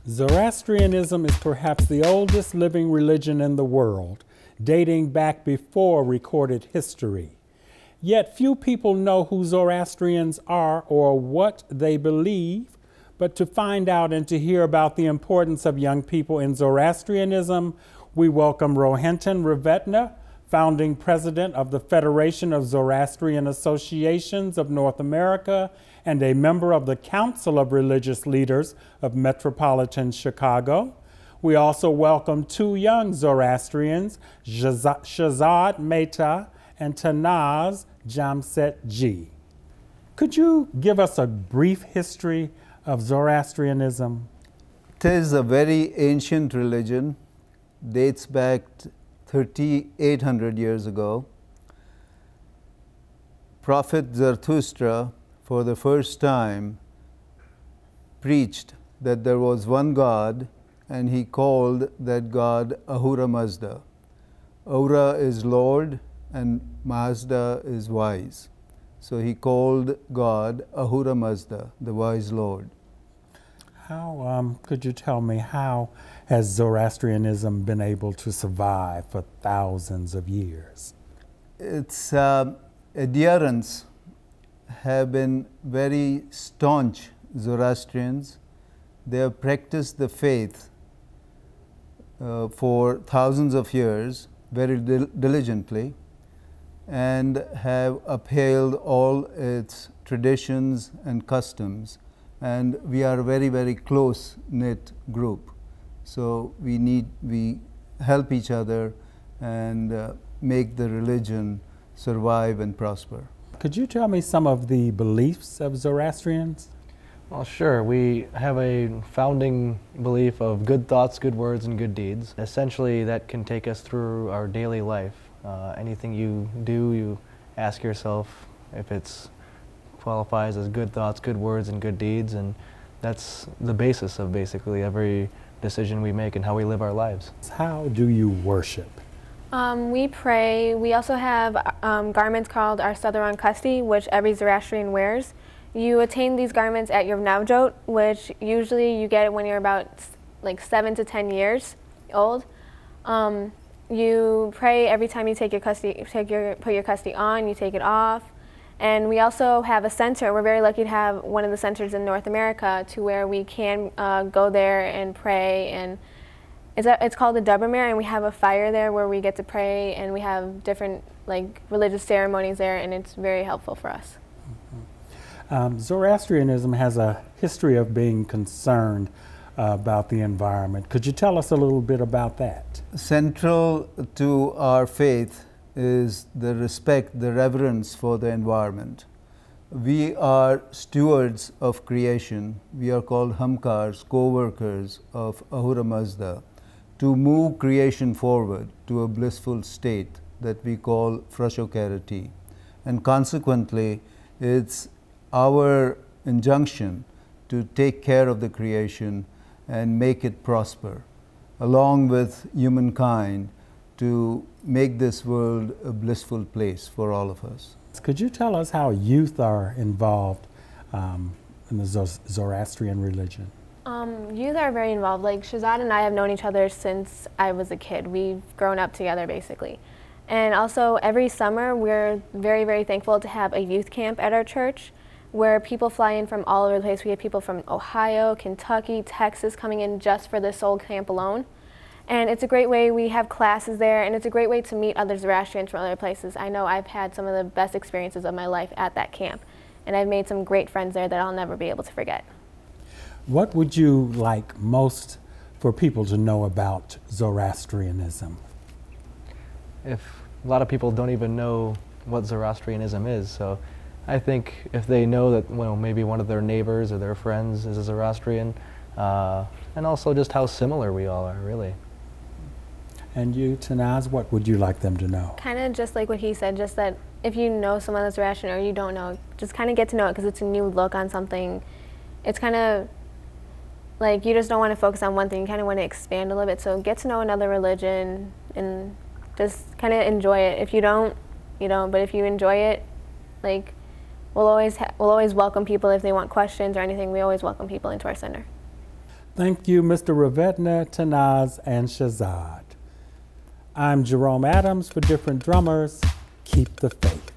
Zoroastrianism is perhaps the oldest living religion in the world, dating back before recorded history. Yet few people know who Zoroastrians are or what they believe, but to find out and to hear about the importance of young people in Zoroastrianism, we welcome Rohinton Ravetna, founding president of the Federation of Zoroastrian Associations of North America and a member of the Council of Religious Leaders of Metropolitan Chicago. We also welcome two young Zoroastrians, Shahzad Mehta and Tanaz Jamsetji. Could you give us a brief history of Zoroastrianism? It is a very ancient religion, dates back 3,800 years ago. Prophet Zarathustra, for the first time, preached that there was one God, and he called that God Ahura Mazda. Ahura is Lord, and Mazda is wise. So he called God Ahura Mazda, the wise Lord. How, could you tell me, how has Zoroastrianism been able to survive for thousands of years? Its adherents have been very staunch Zoroastrians. They have practiced the faith for thousands of years very diligently and have upheld all its traditions and customs. And we are a very, very close-knit group. So we help each other and make the religion survive and prosper. Could you tell me some of the beliefs of Zoroastrians? Well, sure. We have a founding belief of good thoughts, good words, and good deeds. Essentially, that can take us through our daily life. Anything you do, you ask yourself if it qualifies as good thoughts, good words, and good deeds, and that's the basis of basically every decision we make and how we live our lives. How do you worship? We pray. We also have garments called our Sadharan Kasti, which every Zoroastrian wears. You attain these garments at your Navjot, which usually you get it when you're about like 7 to 10 years old. You pray every time you take your Kasti, put your Kasti on, you take it off. And we also have a center. We're very lucky to have one of the centers in North America to where we can go there and pray. And it's called the Dubbermere, and we have a fire there where we get to pray, and we have different like religious ceremonies there, and it's very helpful for us. Zoroastrianism has a history of being concerned about the environment. Could you tell us a little bit about that? Central to our faith is the respect, the reverence for the environment. We are stewards of creation. We are called Hamkars, co-workers of Ahura Mazda, to move creation forward to a blissful state that we call Frashokarati. And consequently, it's our injunction to take care of the creation and make it prosper, along with humankind, to make this world a blissful place for all of us. Could you tell us how youth are involved in the Zoroastrian religion? Youth are very involved. Like Shahzad and I have known each other since I was a kid. We've grown up together basically. And also every summer we're very, very thankful to have a youth camp at our church where people fly in from all over the place. We have people from Ohio, Kentucky, Texas coming in just for this soul camp alone. And it's a great way, we have classes there, and it's a great way to meet other Zoroastrians from other places. I know I've had some of the best experiences of my life at that camp, and I've made some great friends there that I'll never be able to forget. What would you like most for people to know about Zoroastrianism? A lot of people don't even know what Zoroastrianism is, so I think if they know that, well, maybe one of their neighbors or their friends is a Zoroastrian, and also just how similar we all are, really. And you, Tanaz, what would you like them to know? Kind of just like what he said, just that if you know someone that's Zoroastrian or you don't know, just kind of get to know it because it's a new look on something. It's kind of like you just don't want to focus on one thing, you kind of want to expand a little bit. So get to know another religion and just kind of enjoy it. If you don't, you don't, but if you enjoy it, like we'll always welcome people if they want questions or anything. We always welcome people into our center. Thank you, Mr. Ravetna, Tanaz, and Shahzad. I'm Jerome Adams for Different Drummers. Keep the faith.